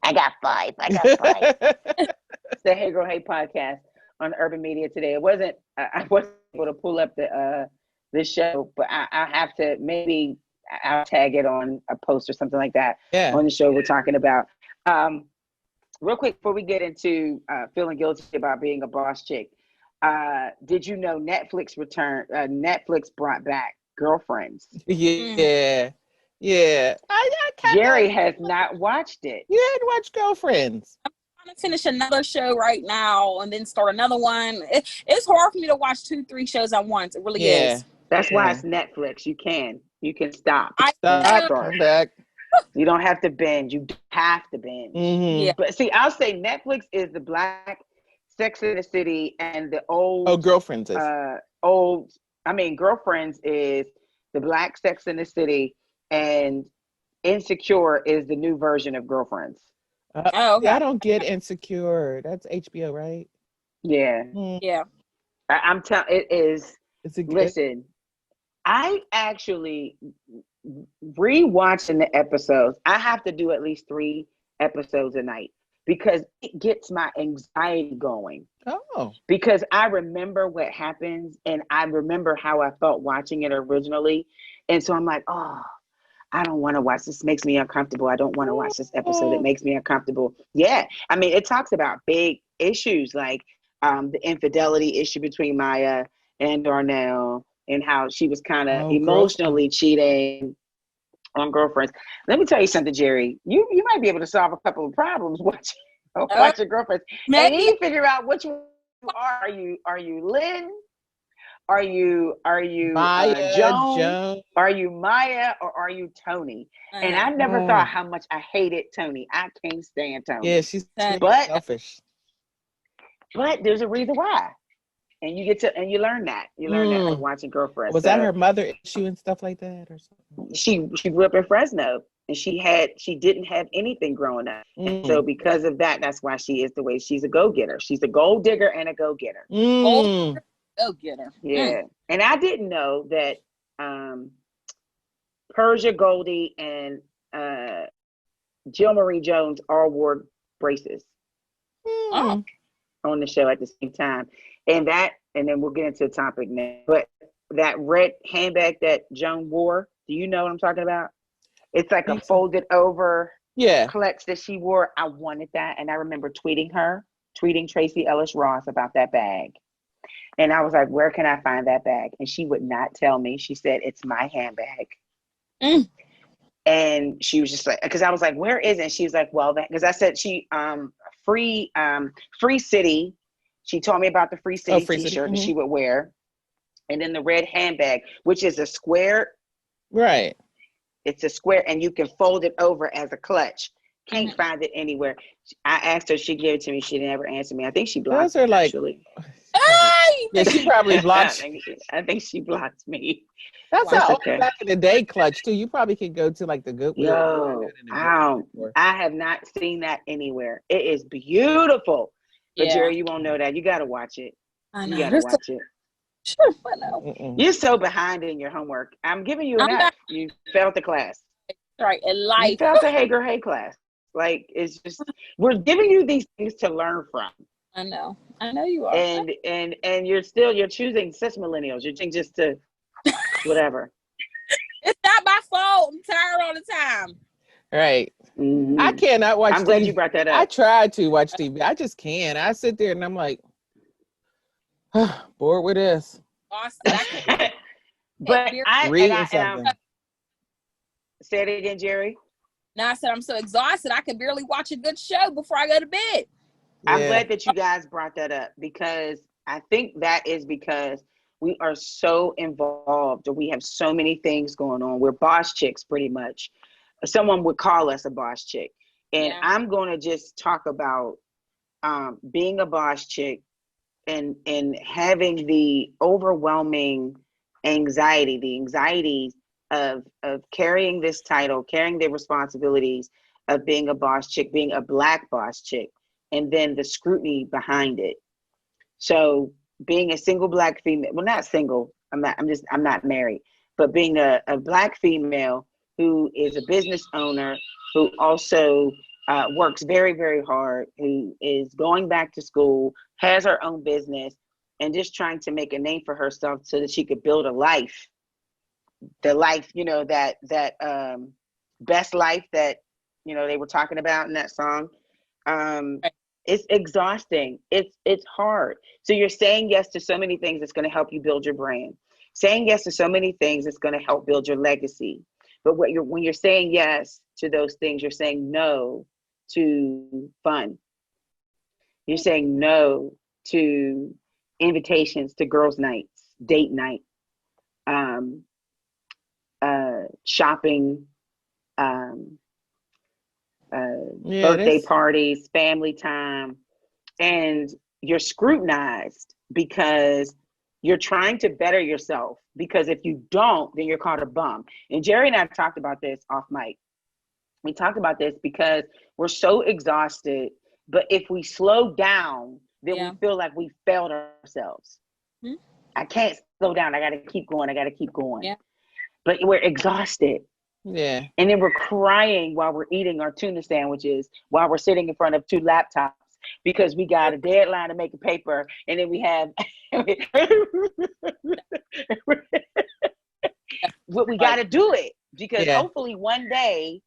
I got five. It's the Hey Girl Hey podcast on Urban Media today. I wasn't able to pull up the show, but I have to, maybe I'll tag it on a post or something like that on the show we're talking about. Real quick before we get into feeling guilty about being a boss chick, did you know Netflix brought back Girlfriends? Yeah. I Jerry has not watched it. You hadn't watched Girlfriends. I'm trying to finish another show right now and then start another one. It's hard for me to watch 2-3 shows at once. It really is. That's why it's Netflix. You can stop. Come back. You don't have to binge. You have to binge. Mm-hmm. Yeah. But see, I'll say Netflix is the Black Sex in the City, and the old Girlfriends is Girlfriends is the Black Sex in the City, and Insecure is the new version of Girlfriends. Okay. I don't get Insecure. That's HBO, right? Yeah. Yeah. I'm telling it is. Listen, I actually rewatching the episodes. I have to do at least 3 episodes a night because it gets my anxiety going. Oh. Because I remember what happens and I remember how I felt watching it originally. And so I'm like, oh, I don't want to watch this. Makes me uncomfortable. I don't want to watch this episode. It makes me uncomfortable. Yeah. I mean, it talks about big issues like the infidelity issue between Maya and Darnell, and how she was kind of emotionally cheating on Girlfriends. Let me tell you something, Jerry. You might be able to solve a couple of problems watching Girlfriends. Maybe. And you figure out which one you are. Are you Lynn? Are you Maya, Joan? Are you Maya, or are you Toni? And I never thought how much I hated Toni. I can't stand Toni. Yeah, she's selfish. But there's a reason why. And you learn that. You learn that from watching Girlfriends. Was that her mother issue and stuff like that, or something? She grew up in Fresno, and she didn't have anything growing up. And so because of that, that's why she is the way she's a go-getter. She's a gold digger and a go-getter. Go-getter. Yeah. And I didn't know that Persia Goldie and Jill Marie Jones all wore braces on the show at the same time. And then we'll get into the topic now. But that red handbag that Joan wore, do you know what I'm talking about? It's like a folded over clutch that she wore. I wanted that. And I remember tweeting Tracy Ellis Ross about that bag. And I was like, where can I find that bag? And she would not tell me. She said, it's my handbag. And she was just like, because I was like, where is it? And she was like, well, because I said Free City. She told me about the Free City t-shirt that she would wear. And then the red handbag, which is a square. Right. It's a square and you can fold it over as a clutch. Can't find it anywhere. I asked her, she gave it to me. She didn't ever answer me. I think she blocked me, actually. Yeah, she probably blocked I think she blocked me. That's an old back in the day clutch too. You probably could go to like the Goodwill. I have not seen that anywhere. It is beautiful. But Jerry, you won't know that. You got to watch it. You got to watch it. Sure, I know. You're so behind in your homework. I'm giving you an F. You failed the class. Right, in life. You failed the Hey Girl Hey class. Like, it's just, we're giving you these things to learn from. I know you are. And you're choosing such millennials. You're choosing just to whatever. It's not my fault. I'm tired all the time. Right. Mm-hmm. I cannot watch I'm glad you brought that up. I tried to watch TV. I just can't. I sit there and I'm like, bored with this. Austin, but reading something. Say it again, Jerry. No, I said I'm so exhausted I can barely watch a good show before I go to bed. Yeah. I'm glad that you guys brought that up, because I think that is because we are so involved, or we have so many things going on. We're boss chicks, pretty much. Someone would call us a boss chick. And I'm going to just talk about being a boss chick and having the overwhelming anxiety, the anxieties of carrying this title, carrying the responsibilities of being a boss chick, being a Black boss chick, and then the scrutiny behind it. So being a single Black female, well, not single, I'm not married, but being a Black female who is a business owner, who also works very, very hard, who is going back to school, has her own business, and just trying to make a name for herself so that she could build a life, the life, that best life that, they were talking about in that song. Right. It's exhausting. It's hard. So you're saying yes to so many things that's going to help you build your brand. Saying yes to so many things that's going to help build your legacy. But when you're saying yes to those things, you're saying no to fun. You're saying no to invitations to girls' nights, date night, um, shopping, um, Yeah, birthday this. parties, family time, and you're scrutinized because you're trying to better yourself. Because if you don't, then you're called a bum. And Jerry and I talked about this off mic. We talked about this because we're so exhausted. But if we slow down, then we feel like we failed ourselves. Hmm? I can't slow down. I got to keep going. I got to keep going. Yeah. But we're exhausted. Yeah. And then we're crying while we're eating our tuna sandwiches, while we're sitting in front of two laptops because we got a deadline to make a paper. And then we have what we got to do it because hopefully one day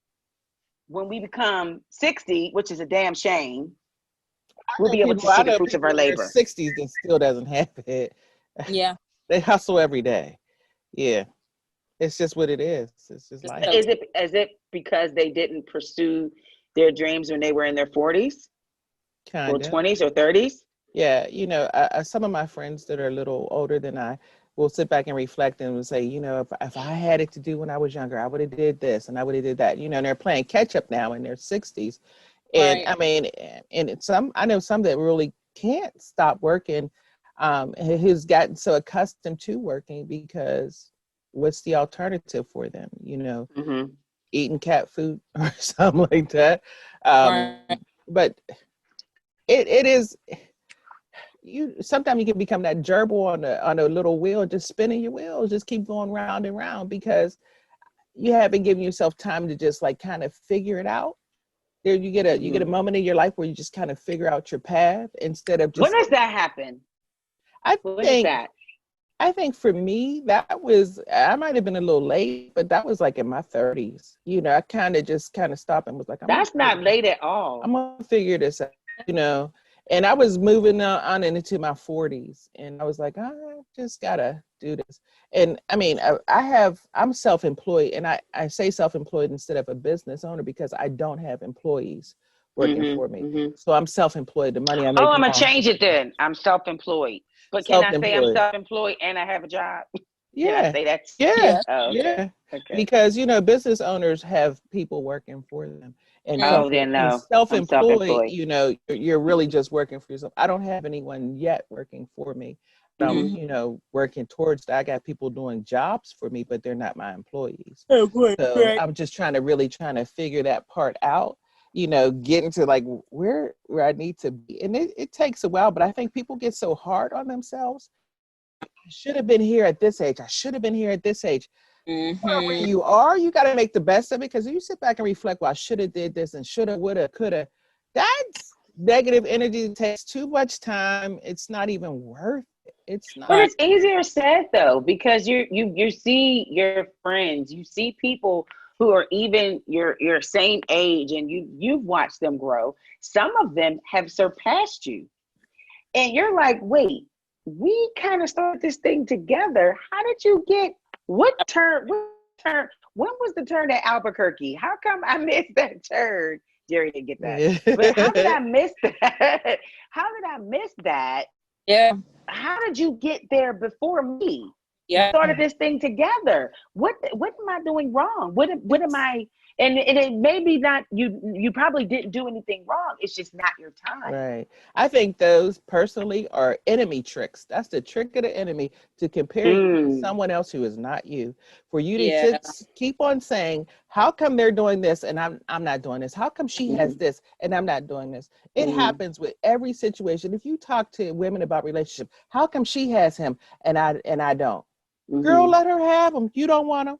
when we become 60, which is a damn shame, we'll be able to see the fruits of our labor. 60s that still doesn't have it. Yeah. They hustle every day. Yeah. It's just what it is. It's just life. Is it because they didn't pursue their dreams when they were in their 40s or 20s or 30s? Yeah, some of my friends that are a little older than I will sit back and reflect and will say, if I had it to do when I was younger, I would have did this and I would have did that. And they're playing catch up now in their 60s. And Right. I mean, and I know some that really can't stop working, who's gotten so accustomed to working because what's the alternative for them? Eating cat food or something like that. Right. But it is, sometimes you can become that gerbil on a little wheel, just spinning your wheels, just keep going round and round because you haven't given yourself time to just like kind of figure it out. There you get a moment in your life where you just kind of figure out your path instead of just. When does that happen? I think for me, I might have been a little late, but that was like in my 30s. I kind of stopped and was like, that's not late at all. I'm going to figure this out, and I was moving on into my 40s and I was like, I just got to do this. And I mean, I'm self-employed, and I say self-employed instead of a business owner because I don't have employees working for me. So I'm self-employed. The money I make. Oh, I'm going to change it then. I'm self-employed. But can I say I'm self-employed and I have a job? Yeah. Can I say that? Yeah. Oh, okay. Yeah. Okay. Because, business owners have people working for them. And self-employed, you're really just working for yourself. I don't have anyone yet working for me. I'm, working towards that. I got people doing jobs for me, but they're not my employees. So I'm just trying to figure that part out. Getting to like where I need to be. And it takes a while, but I think people get so hard on themselves. I should have been here at this age. I should have been here at this age. Where you are, you got to make the best of it because if you sit back and reflect, well, I should have did this and should have, would have, could have. That's negative energy. It takes too much time. It's not even worth it. It's not. But it's easier said though, because you see your friends, you see people who are even your same age, and you've watched them grow. Some of them have surpassed you, and you're like, wait, we kind of started this thing together. How did you get what turn? When was the turn at Albuquerque? How come I missed that turn? Jerry didn't get that, but how did I miss that? How did I miss that? Yeah. How did you get there before me? Yeah. We started this thing together. What am I doing wrong? What am I? And it maybe not you probably didn't do anything wrong. It's just not your time. Right. I think those personally are enemy tricks. That's the trick of the enemy, to compare you to someone else who is not you. For you to keep on saying, how come they're doing this and I'm not doing this? How come she has this and I'm not doing this? It happens with every situation. If you talk to women about relationship, how come she has him and I don't? Girl, let her have him. You don't want him.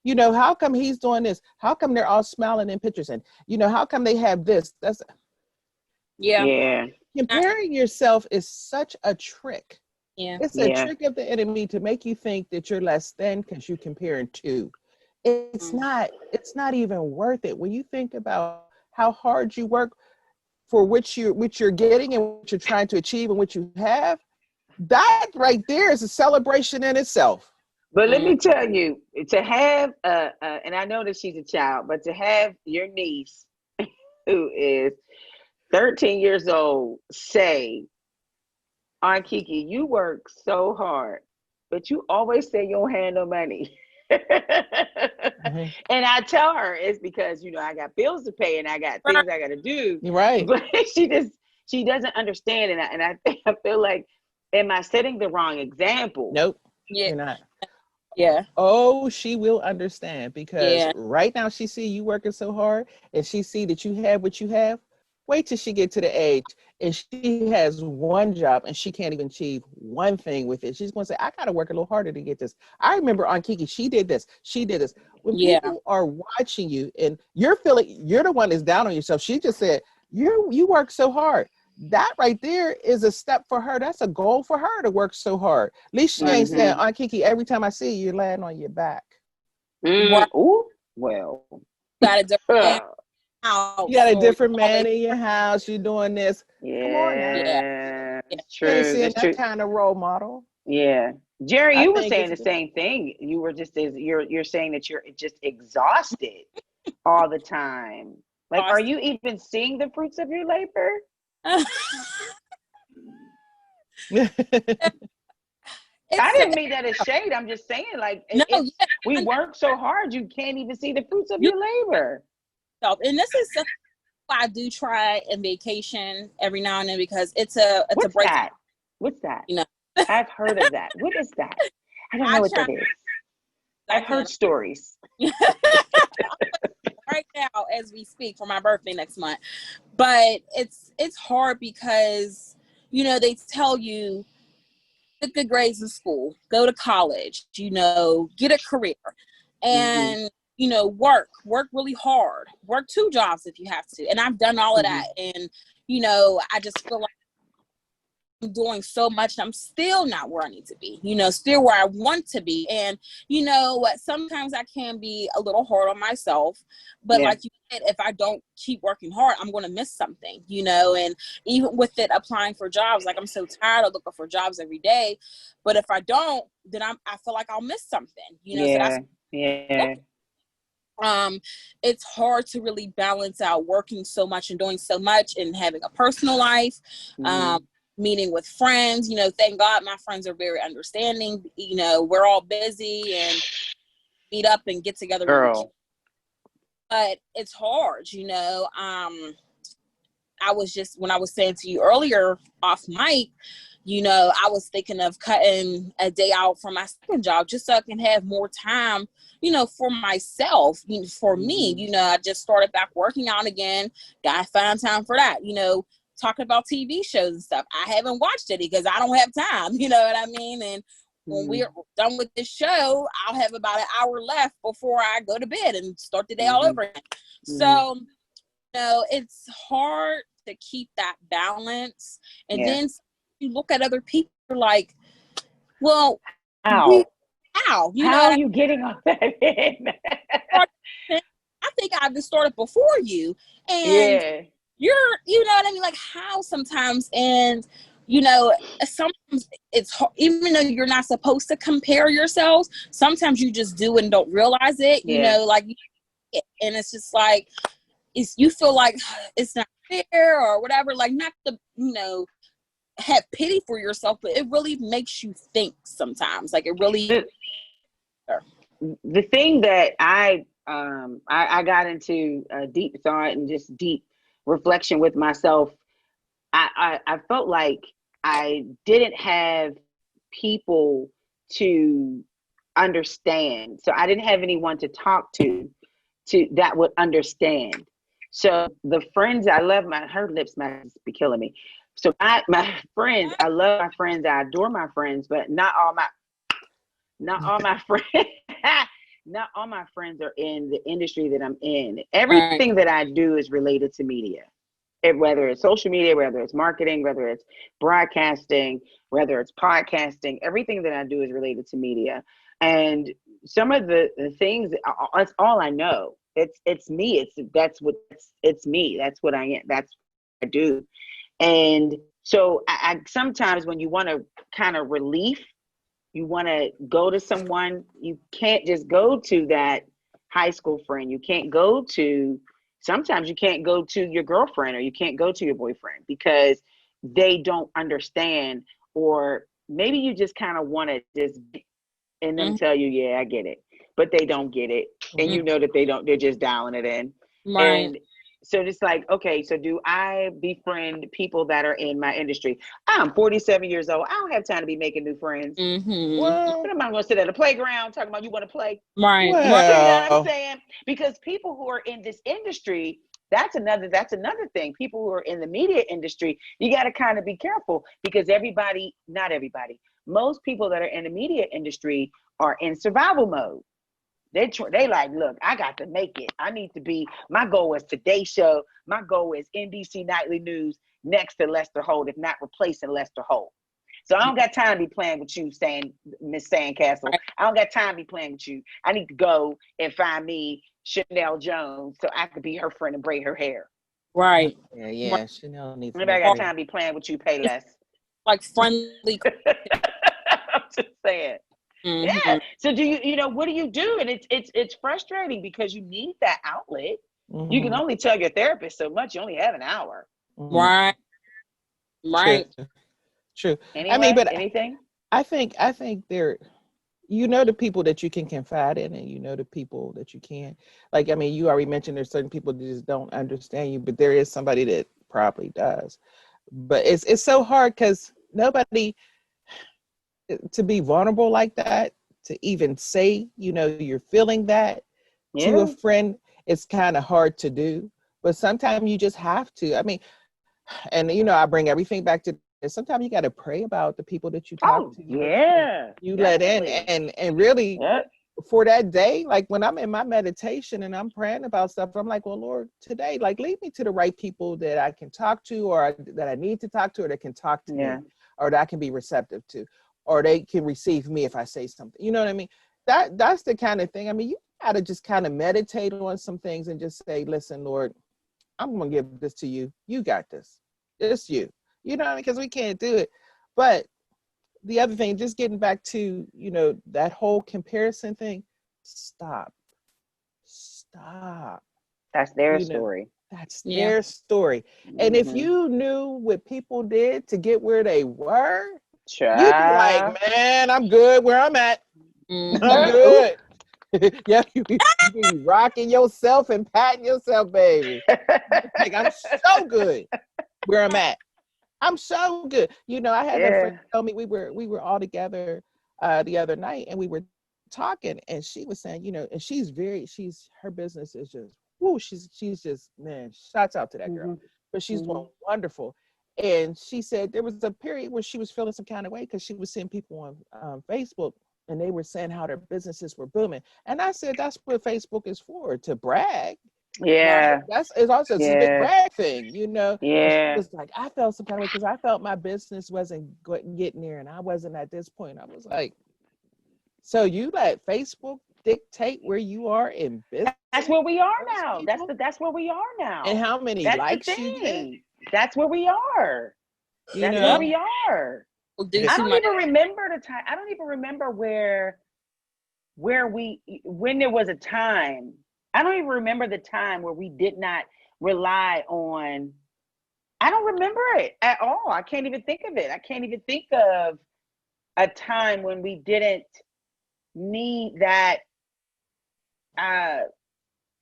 You know, how come he's doing this? How come they're all smiling in pictures? And, you know, how come they have this? That's Yeah. comparing yourself is such a trick. Yeah. It's a trick of the enemy to make you think that you're less than because you're comparing to. It's not even worth it. When you think about how hard you work for which you're getting and what you're trying to achieve and what you have, that right there is a celebration in itself. But let me tell you, to have and I know that she's a child, but to have your niece who is 13 years old say, Aunt Kiki, you work so hard, but you always say you don't have no money. And I tell her it's because, you know, I got bills to pay and I got things I got to do. Right. But she doesn't understand. And I feel like, am I setting the wrong example? Nope. Yeah. You're not. Yeah. Oh, she will understand because right now she see you working so hard and she see that you have what you have. Wait till she get to the age and she has one job and she can't even achieve one thing with it. She's going to say, I got to work a little harder to get this. I remember on Kiki, she did this. She did this. When people are watching you and you're feeling, you're the one that's down on yourself. She just said, you work so hard. That right there is a step for her. That's a goal for her to work so hard. At least she ain't saying, Aunt Kiki, every time I see you, you're laying on your back. Ooh, well. Got a different house. You got a different man in your house. You're doing this. Yeah. Come on now. Yeah. It's true. You ain't seeing That's that true. kind of role model. Yeah. Jerry, I you were think saying the it's same thing. You were just you're saying that you're just exhausted all the time. Like, are you even seeing the fruits of your labor? I didn't mean that as shade. I'm just saying, like, we work so hard, you can't even see the fruits of your labor. And this is something I do try and vacation every now and then because it's a break. What's that? You know, I've heard of that. What is that? I don't know what that is. I've heard stories. Right now as we speak for my birthday next month. But it's hard because, you know, they tell you get good grades in school, go to college, you know, get a career and, you know, work really hard, work 2 jobs if you have to. And I've done all of that. And, you know, I just feel like I'm doing so much. I'm still not where I need to be, you know, still where I want to be. And, you know what, sometimes I can be a little hard on myself, but like you said, if I don't keep working hard, I'm going to miss something, you know, and even with it applying for jobs, like I'm so tired of looking for jobs every day, but if I don't, then I feel like I'll miss something, you know, so that's it's hard to really balance out working so much and doing so much and having a personal life, meeting with friends, you know, thank God my friends are very understanding, you know, we're all busy and meet up and get together. Girl. But it's hard, you know. I was just, when I was saying to you earlier off mic, you know, I was thinking of cutting a day out from my second job just so I can have more time, you know, for myself, you know, for me. You know, I just started back working out again. Gotta find time for that, you know, talking about TV shows and stuff. I haven't watched it because I don't have time, you know what I mean? And when we're done with this show, I'll have about an hour left before I go to bed and start the day all over again. So, you know, it's hard to keep that balance. And then you look at other people like, well, how? You know, are you getting all that in? I think I've been started before you. And you're, you know what I mean? Like how sometimes, and you know, sometimes it's even though you're not supposed to compare yourselves, sometimes you just do and don't realize it, you know, like, and it's just like, you feel like it's not fair or whatever, like not to, you know, have pity for yourself, but it really makes you think sometimes, like it really. The thing that I got into deep thought and just deep reflection with myself, I felt like I didn't have people to understand. So I didn't have anyone to talk to that would understand. So the friends I love, her lips might be killing me. So my friends, I love my friends, I adore my friends, but not all my friends. not all my friends are in the industry that I'm in. Everything that I do is related to media. Whether it's social media, whether it's marketing, whether it's broadcasting, whether it's podcasting, everything that I do is related to media. And some of the things, that's all I know. It's me. It's me. That's what I am. That's what I do. And so I sometimes when you want to kind of relief, you want to go to someone, you can't just go to that high school friend. Sometimes you can't go to your girlfriend or you can't go to your boyfriend because they don't understand, or maybe you just kind of want to just and them tell you, yeah, I get it, but they don't get it. And you know that they're just dialing it in. Right. And so it's like, okay, so do I befriend people that are in my industry? I'm 47 years old. I don't have time to be making new friends. Well, But I'm not going to sit at a playground talking about you want to play. Right. You know what I'm saying? Because people who are in this industry, that's another thing. People who are in the media industry, you got to kind of be careful because not everybody, most people that are in the media industry are in survival mode. They like, look, I got to make it. I need to be, my goal is Today Show. My goal is NBC Nightly News next to Lester Holt, if not replacing Lester Holt. So I don't got time to be playing with you, Miss Sandcastle. Right. I don't got time to be playing with you. I need to go and find me Chanel Jones so I could be her friend and braid her hair. Right. Yeah. Chanel needs. Maybe I got time to be playing with you, pay less. Like friendly. I'm just saying. Yeah. So what do you do? And it's frustrating because you need that outlet. You can only tell your therapist so much. You only have an hour. Right. Right. True. Anyway, I mean, but anything? I think there, the people that you can confide in, and the people that you can't. Like, I mean, you already mentioned there's certain people that just don't understand you, but there is somebody that probably does. But it's so hard because nobody, to be vulnerable like that, to even say, you're feeling that to a friend, it's kind of hard to do. But sometimes you just have to. I mean, and I bring everything back to this. Sometimes you got to pray about the people that you talk to. You let in, and really for that day, like when I'm in my meditation and I'm praying about stuff, I'm like, well, Lord, today, like, lead me to the right people that I can talk to, or that I need to talk to, or that can talk to me, or that I can be receptive to, or they can receive me if I say something. You know what I mean? That's the kind of thing. I mean, you got to just kind of meditate on some things and just say, listen, Lord, I'm going to give this to you. You got this. It's you. You know what I mean? Because we can't do it. But the other thing, just getting back to, that whole comparison thing, stop. That's their story. That's their story. And if you knew what people did to get where they were, you'd be like, man, I'm good where I'm at. I'm good. Yeah, you be rocking yourself and patting yourself, baby. Like, I'm so good where I'm at. I'm so good. I had a friend tell me we were all together the other night, and we were talking, and she was saying, and her business is just, whoo, she's just, man, shouts out to that girl. But she's doing wonderful. And she said there was a period where she was feeling some kind of way because she was seeing people on Facebook, and they were saying how their businesses were booming. And I said, that's what Facebook is for, to brag. Yeah. Right? It's also a big brag thing, Yeah. She was like, I felt some kind of way because I felt my business wasn't getting there, and I wasn't at this point. I was like, so you let Facebook dictate where you are in business? That's where we are now. That's where we are now. And how many likes you get? That's where we are. Where we are. I don't even remember the time. I don't even remember when there was a time. I don't even remember the time where we did not rely on. I don't remember it at all. I can't even think of it. I can't even think of a time when we didn't need that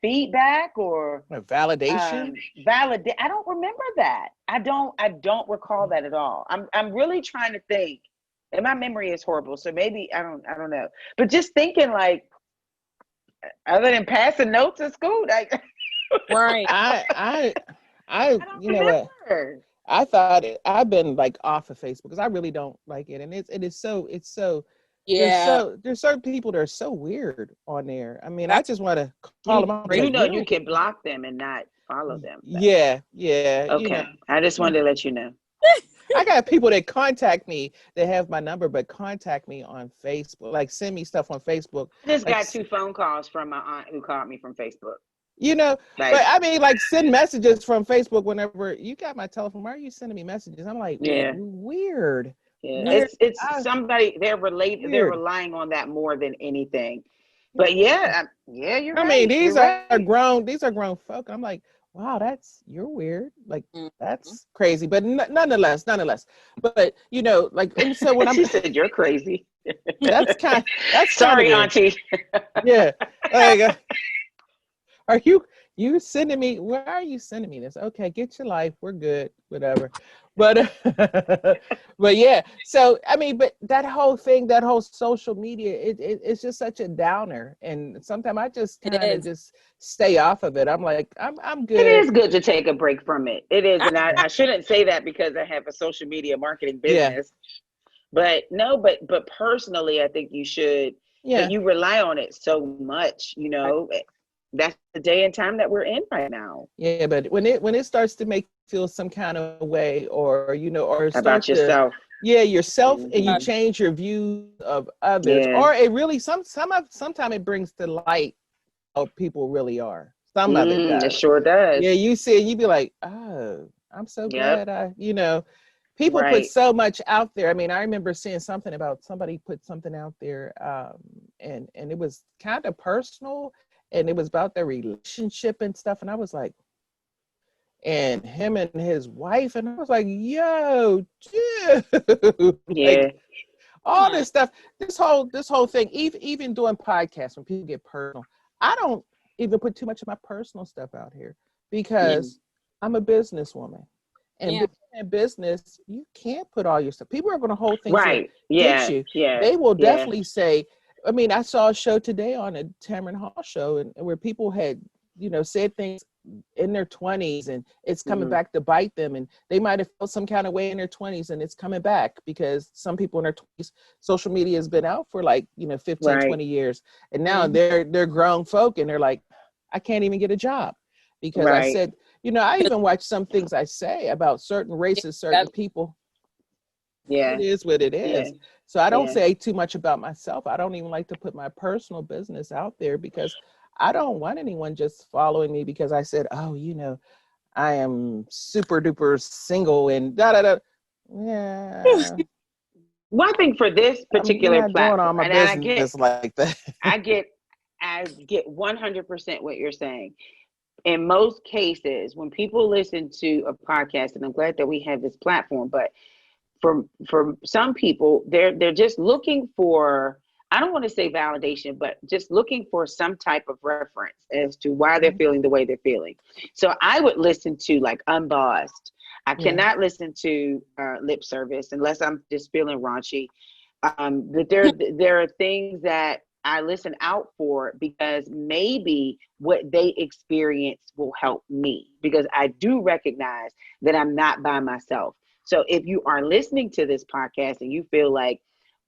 feedback or validation. I don't remember that. I don't recall that at all. I'm really trying to think, and my memory is horrible. So maybe I don't know. But just thinking, like, other than passing notes at school, like, right. I you know remember. what? I thought I've been like off of Facebook because I really don't like it, and it's so Yeah. There's certain people that are so weird on there. I mean, I That's just want to call them out. You Like, know, you really? can block them and not follow them, though. Yeah, yeah. Okay, I just wanted to let you know. I got people that contact me that have my number, but contact me on Facebook, like send me stuff on Facebook. I just Like, got 2 phone calls from my aunt who called me from Facebook. you know, Like, but I mean, like send messages from Facebook whenever you got my telephone. Why are you sending me messages? I'm like, yeah, weird, yeah. weird, It's somebody they're weird. relying on that more than anything. But yeah, yeah, you're I mean, right. You're right. these are grown folk. I'm like, wow, you're weird. Like, Mhm. that's crazy. But nonetheless. But like, and so when I'm, She said you're crazy. that's kind of Sorry, it. Auntie. Yeah. Like, are you sending me? Why are you sending me this? Okay, get your life. We're good. Whatever. But but yeah. So I mean, but that whole thing, that whole social media, it's just such a downer. And sometimes I just It kind of is. just stay off of it. I'm like, I'm It good. is good to take a break from it. It is, I, and I shouldn't say that because I have a social media marketing Yeah. business. But no, but personally, I think you should. But Yeah. you rely on it so much, you know. That's the day and time that we're in right now. Yeah. But when it starts to make you feel some kind of way, or or About start to, yourself. yeah, yourself, and you Hmm. change your view of others, Yeah. or it really sometimes it brings to light how people really are. Some of it It does. sure does. Yeah, you see it, you be like, oh, I'm so Yep. glad people put Right. so much out there. I mean, I remember seeing something about somebody put something out there, and it was kind of personal, and it was about their relationship and stuff. And I was like, and him and his wife, and I was like, yo, dude, Yeah. like all this stuff, this whole thing, even doing podcasts when people get personal, I don't even put too much of my personal stuff out here Yeah. because I'm a businesswoman, and yeah. being in business, you can't put all your stuff. People are going to hold things Right. against Yeah. you. Yeah. They will Yeah. definitely say. I mean, I saw a show today on a Tamron Hall show, and where people had said things in their 20s, and it's coming Hmm. back to bite them, and they might have felt some kind of way in their 20s, and it's coming back because some people in their 20s, social media has been out for like 15, Right. 20 years, and now Mhm. they're grown folk, and they're like, I can't even get a job because I Right. said, I even watch some things I say about certain races, certain That's people. It Yeah. is what it Yeah. is. So I don't Yeah. say too much about myself. I don't even like to put my personal business out there because I don't want anyone just following me because I said, oh, I am super duper single and da da da. Yeah, One thing for this I'm particular not doing all platform, my and business like that. I get, I get 100% what you're saying. In most cases, when people listen to a podcast, and I'm glad that we have this platform, but for some people, they're just looking for, I don't want to say validation, but just looking for some type of reference as to why they're feeling the way they're feeling. So I would listen to like Unbossed. I Yeah, cannot listen to Lip Service unless I'm just feeling raunchy. But there are things that I listen out for because maybe what they experience will help me, because I do recognize that I'm not by myself. So if you are listening to this podcast and you feel like,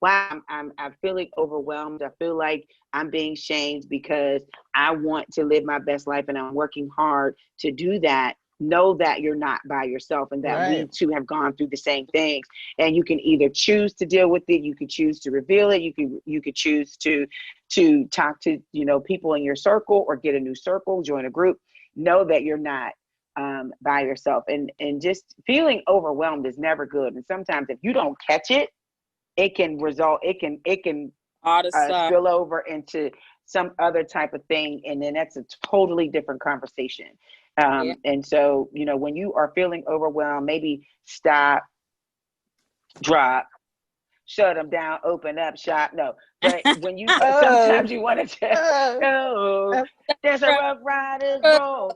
wow, I'm feeling overwhelmed, I feel like I'm being shamed because I want to live my best life and I'm working hard to do that, know that you're not by yourself and that we right. too have gone through the same things. And you can either choose to deal with it, you can choose to reveal it, you could choose to talk to people in your circle or get a new circle, join a group. Know that you're not by yourself, and just feeling overwhelmed is never good. And sometimes if you don't catch it, it can all the stuff. spill over into some other type of thing, and then that's a totally different conversation. Yeah. And so when you are feeling overwhelmed, maybe stop, drop, shut them down, open up shop. No, but when you Oh, sometimes you want to just oh, go, oh, there's a rough riders roll.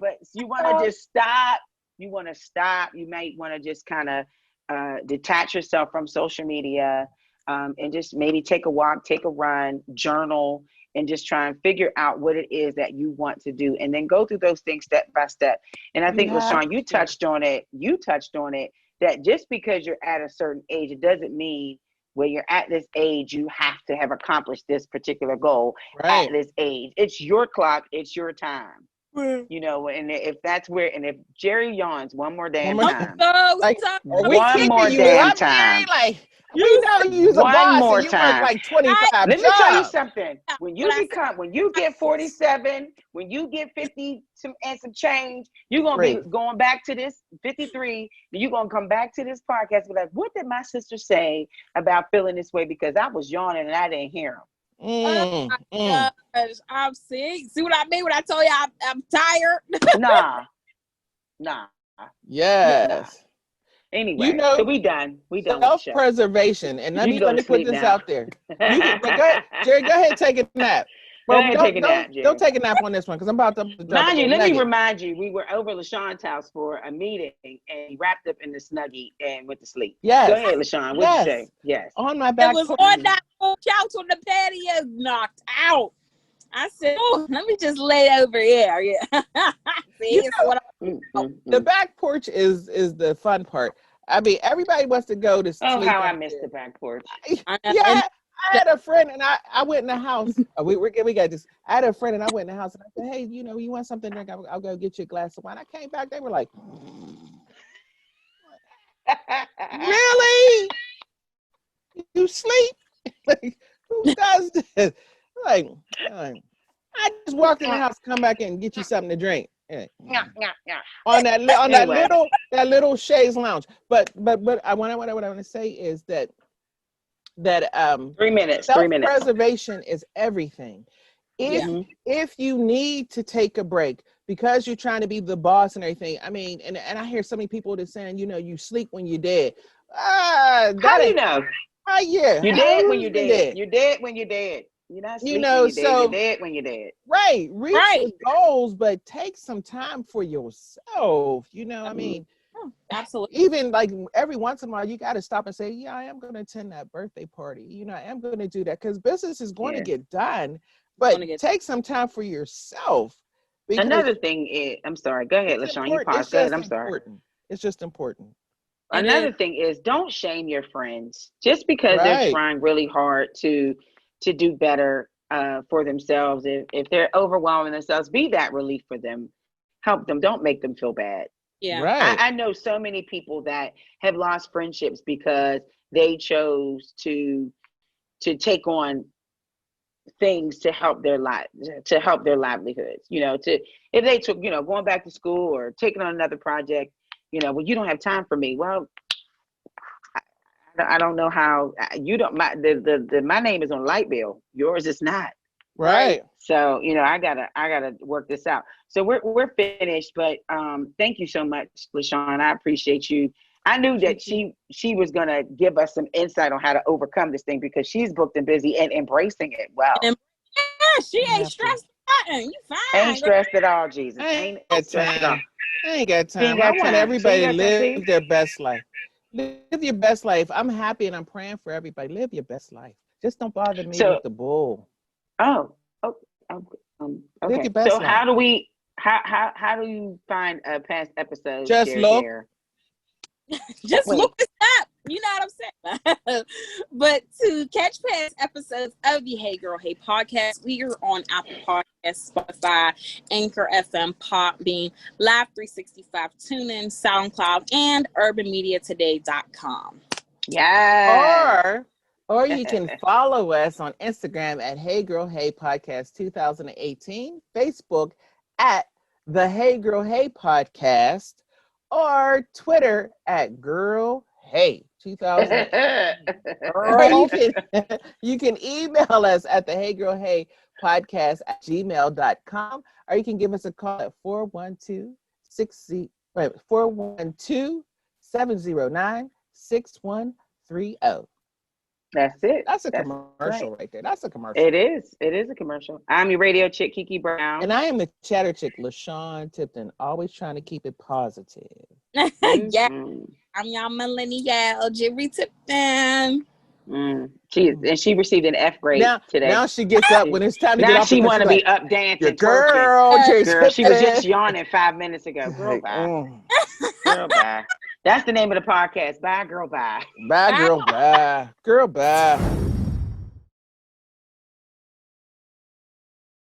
But you want to just stop. You want to stop. You might want to just kind of detach yourself from social media, and just maybe take a walk, take a run, journal, and just try and figure out what it is that you want to do, and then go through those things step by step. And I you think, have LaShawn, you to. touched on it. You touched on it, that just because you're at a certain age, it doesn't mean where you're at this age, you have to have accomplished this particular goal at this age. It's your clock, it's your time. You know, and if that's where, and if Jerry yawns one more damn time, one more damn time, like we know you's a boss and you work like 25 Let me tell you something. When you get 47, when you get 50 and some change, you're gonna be going back to this 53. You're gonna come back to this podcast and be like, what did my sister say about feeling this way? Because I was yawning and I didn't hear him. Oh my gosh, I'm sick. See what I mean when I told you I'm tired? Nah. Yes. Anyway, you know, so we done. Self-preservation. And let me put this out there. Jerry, go ahead and take a nap. Well, don't take a nap on this one because I'm about to drop Mind you, let me remind you, we were over LaShawn's house for a meeting and he wrapped up in the Snuggie and went to sleep. Yes. Go ahead, LaShawn. What'd you say? Yes. On my back. It was on that couch on the patio, knocked out. I said, "Oh, let me just lay over here." Yeah. See, the back porch is the fun part. I mean, everybody wants to go to sleep. Oh, how I missed the back porch. I had a friend and I went in the house. we got this. I had a friend and I went in the house and I said, "Hey, you know, you want something to drink? I'll go get you a glass of wine." I came back. They were like, "Really? You sleep? Like, who does this?" Like, I just walked in the house, come back and get you something to drink. On that little chaise lounge. But what I want to say is that 3 minutes. Self-preservation is everything. If you need to take a break because you're trying to be the boss and everything, I mean, and I hear so many people that saying, you know, you sleep when you're dead. How do you know? Yeah. You're dead when you're dead. You're dead when you're dead. You're not sleeping when you're dead. You're dead when you're dead. Right. Reach your goals, but take some time for yourself. You know, I mean, absolutely. Even like every once in a while, you got to stop and say, yeah, I am going to attend that birthday party. You know, I am going to do that because business is going to get done, but take some time for yourself. Another thing is, I'm sorry, go ahead, LaShawn, you pause. Go ahead, I'm sorry. It's just important. Another thing is, don't shame your friends just because they're trying really hard to do better for themselves. If they're overwhelming themselves, be that relief for them. Help them. Don't make them feel bad. Yeah. Right. I know so many people that have lost friendships because they chose to take on things to help their livelihoods. You know, if they took, you know, going back to school or taking on another project, you know, well, you don't have time for me. Well, I don't know how you don't. My name is on light bill. Yours is not. Right. So, you know, I gotta work this out. So we're finished, but thank you so much, LaShawn. I appreciate you. I knew that she was gonna give us some insight on how to overcome this thing because she's booked and busy and embracing it well. Yeah, she ain't stressed out. You fine. Ain't stressed at all, Jesus. Ain't stressed at all. I ain't got time. I want everybody to live their best life. Live your best life. I'm happy and I'm praying for everybody. Live your best life. Just don't bother me with the bull. Okay. Live your best so life. how do you find past episodes? Just look. Just look this up. You know what I'm saying? But to catch past episodes of the Hey Girl Hey podcast, we are on Apple Podcasts, Spotify, Anchor FM, Podbean, Live 365, TuneIn, SoundCloud, and UrbanMediaToday.com. Yeah. Or you can follow us on Instagram at Hey Girl Hey Podcast 2018, Facebook at the Hey Girl Hey Podcast, or Twitter at Girl Hey 2018. Or you can email us at the Hey Girl Hey Podcast at gmail.com, or you can give us a call at 412-709-6130. That's it. That's a commercial right there. That's a commercial. It is. It is a commercial. I'm your radio chick, Kiki Brown. And I am the chatter chick, LaShawn Tipton, always trying to keep it positive. Yeah. I'm your millennial, Jerry Tipton. She received an F grade today. Now she gets up when it's time to get off. Now she want to be up dancing. Girl, she was just yawning 5 minutes ago. Girl, bye. Girl, bye. That's the name of the podcast. Bye, girl, bye. Bye, girl, bye. Girl, bye.